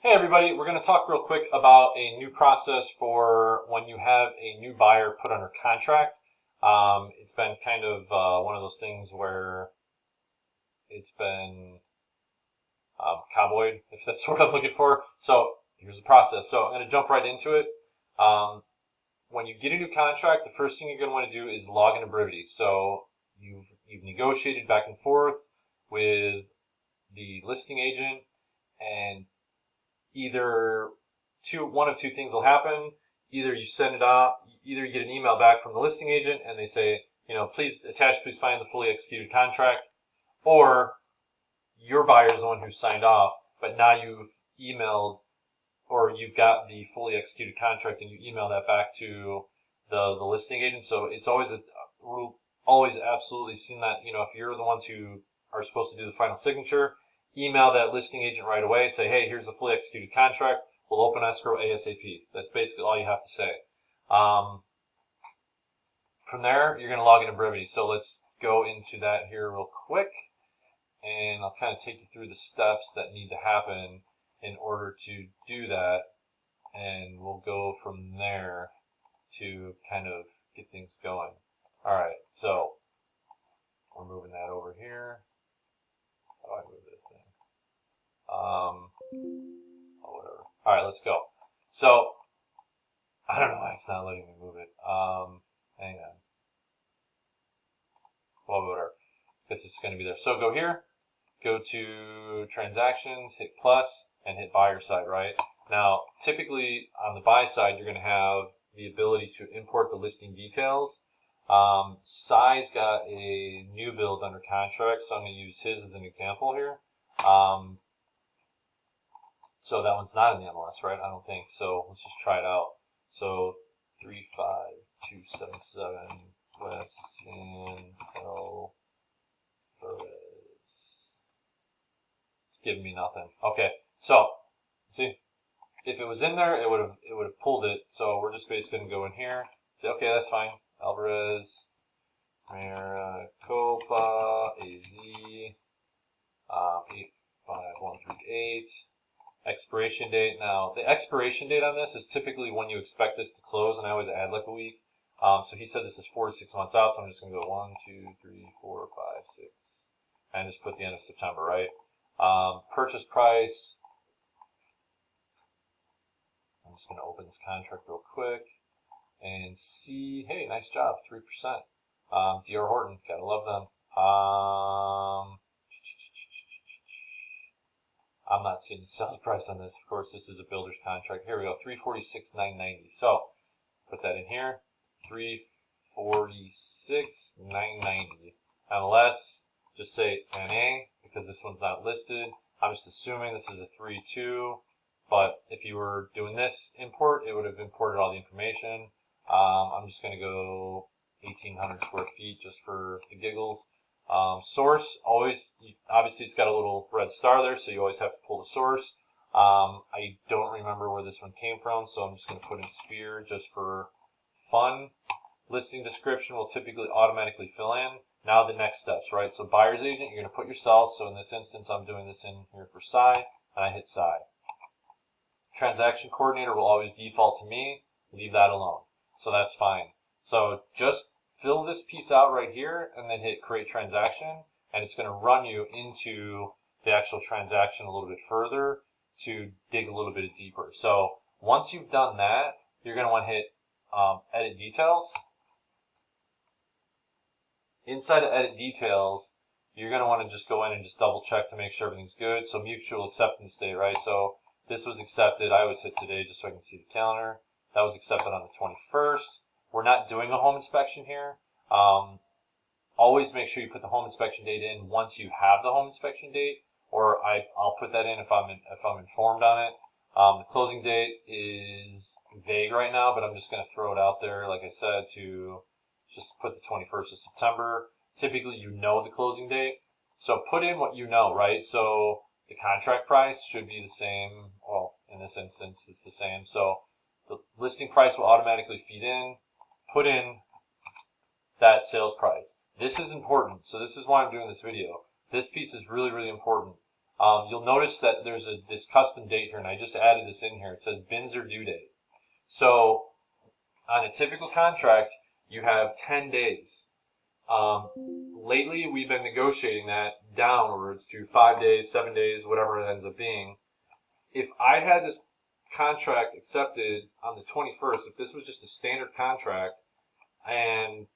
Hey everybody, we're going to talk real quick about a new process for when you have a new buyer put under contract. It's been kind of one of those things where it's been cowboyed, if that's what I'm looking for. So here's the process. So I'm going to jump right into it. Um, when you get a new contract, the first thing you're going to want to do is log into Brivity. So you've negotiated back and forth with the listing agent, and either one of two things will happen. Either you send it off, either you get an email back from the listing agent and they say, please find the fully executed contract, or your buyer is the one who signed off, but now you've emailed or you've got the fully executed contract and you email that back to the listing agent. So it's always absolutely seen that, if you're the ones who are supposed to do the final signature, email that listing agent right away and say, hey, here's the fully executed contract. We'll open escrow ASAP. That's basically all you have to say. From there, you're going to log into Brivity. So let's go into that here real quick, and I'll kind of take you through the steps that need to happen in order to do that, and we'll go from there to kind of get things going. Alright, so we're moving that over here. How do I move this thing? Whatever. Alright, let's go. So, I don't know why it's not letting me move it. Hang on. Well, whatever. Guess it's going to be there. So go here, go to transactions, hit plus, and hit buyer side, right? Now, typically on the buy side, you're going to have the ability to import the listing details. Sai's got a new build under contract, so I'm going to use his as an example here. So that one's not in the MLS, right? I don't think. So let's just try it out. So 35277 West San L. It's giving me nothing. Okay, so see, if it was in there, it would have pulled it. So we're just basically going to go in here. Say, okay, that's fine. Alvarez, Maricopa, AZ, 85138. Expiration date. Now, the expiration date on this is typically when you expect this to close, and I always add like a week. So he said this is 4 to 6 months out, so I'm just going to go 1, 2, 3, 4, 5, 6, and just put the end of September, right? Purchase price. I'm just going to open this contract real quick and see. Hey, nice job, 3%. D.R. Horton, gotta love them. I'm not seeing the sales price on this. Of course, this is a builder's contract. Here we go, $346,990. So put that in here, $346,990. MLS, just say NA because this one's not listed. I'm just assuming this is a 3.2, but if you were doing this import, it would have imported all the information. I'm just going to go 1,800 square feet just for the giggles. Source, obviously it's got a little red star there, so you always have to pull the source. I don't remember where this one came from, so I'm just going to put in Sphere just for fun. Listing description will typically automatically fill in. Now the next steps, right? So buyer's agent, you're going to put yourself. So in this instance, I'm doing this in here for Sai, and I hit Sai. Transaction coordinator will always default to me. Leave that alone. So that's fine. So just fill this piece out right here and then hit create transaction, and it's going to run you into the actual transaction a little bit further to dig a little bit deeper. So once you've done that, you're going to want to hit edit details. Inside of edit details, you're going to want to just go in and just double check to make sure everything's good. So mutual acceptance date, right? So this was accepted. I always hit today just so I can see the calendar. That was accepted on the 21st. We're not doing a home inspection here. Always make sure you put the home inspection date in once you have the home inspection date, or I'll put that in if I'm informed on it. The closing date is vague right now, but I'm just going to throw it out there, like I said, to just put the 21st of September. Typically, you know the closing date, so put in what you know, right? So the contract price should be the same. Well, in this instance, it's the same. So the listing price will automatically feed in. Put in that sales price. This is important. So this is why I'm doing this video. This piece is really, really important. you'll notice that there's this custom date here, and I just added this in here. It says Binzer due date. So on a typical contract, you have 10 days. Lately, we've been negotiating that downwards to 5 days, 7 days, whatever it ends up being. If I had this contract accepted on the 21st, if this was just a standard contract, and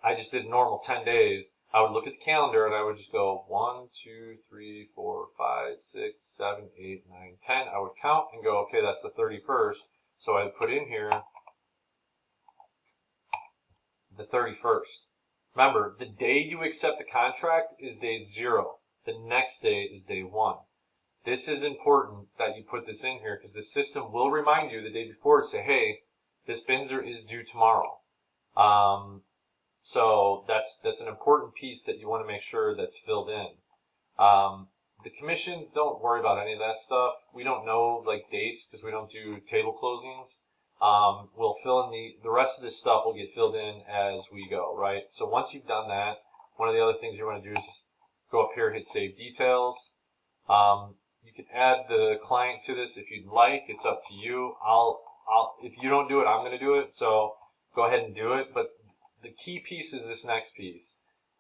I just did normal 10 days, I would look at the calendar and I would just go 1, 2, 3, 4, 5, 6, 7, 8, 9, 10. I would count and go, okay, that's the 31st. So I would put in here the 31st. Remember, the day you accept the contract is day 0. The next day is day 1. This is important that you put this in here because the system will remind you the day before to say, hey, this Binzer is due tomorrow. So that's an important piece that you want to make sure that's filled in. The commissions, don't worry about any of that stuff. We don't know like dates because we don't do table closings. We'll fill in the rest of this stuff will get filled in as we go, right? So once you've done that, one of the other things you want to do is just go up here, hit Save Details. You can add the client to this if you'd like. It's up to you. If you don't do it, I'm going to do it. So go ahead and do it. But the key piece is this next piece,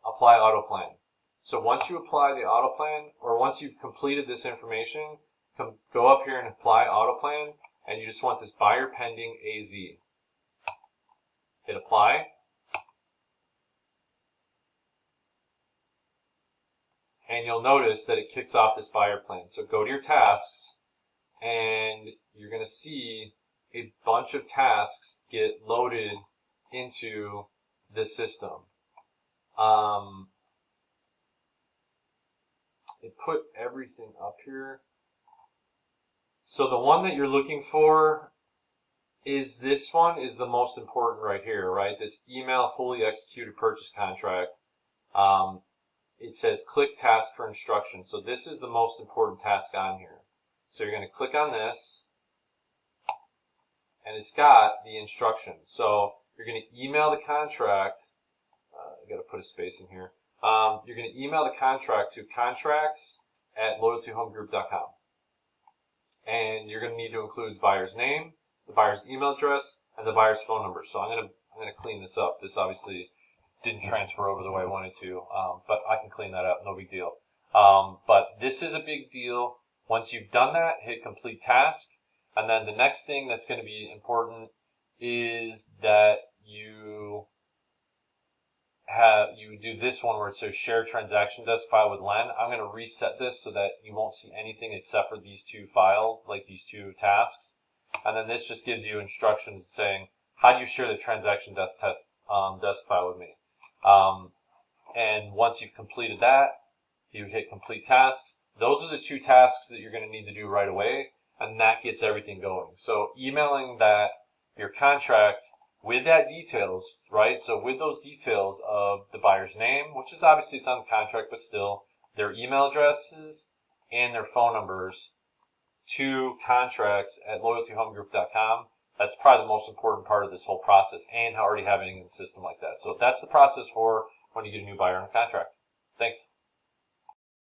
apply auto plan. So once you apply the auto plan, or once you've completed this information, go up here and apply auto plan, and you just want this buyer pending AZ. Hit apply. And you'll notice that it kicks off this buyer plan. So go to your tasks, and you're going to see a bunch of tasks get loaded into the system. It put everything up here. So the one that you're looking for is this one is the most important right here, right? This email fully executed purchase contract. It says click task for instructions. So this is the most important task on here. So you're going to click on this, and it's got the instructions. So you're going to email the contract. I got to put a space in here. You're going to email the contract to contracts@loyaltyhomegroup.com. And you're going to need to include the buyer's name, the buyer's email address, and the buyer's phone number. So I'm going to clean this up. This obviously didn't transfer over the way I wanted to, but I can clean that up, no big deal. But this is a big deal. Once you've done that, hit complete task. And then the next thing that's going to be important is that you do this one where it says share transaction desk file with Len. I'm going to reset this so that you won't see anything except for these two files, like these two tasks. And then this just gives you instructions saying, how do you share the transaction desk file with me? And once you've completed that, you hit complete tasks. Those are the two tasks that you're going to need to do right away, and that gets everything going. So emailing your contract with that details, right? So with those details of the buyer's name, which is obviously it's on the contract, but still, their email addresses and their phone numbers to contracts@loyaltyhomegroup.com. That's probably the most important part of this whole process, and already having it in the system like that. So that's the process for when you get a new buyer on a contract. Thanks.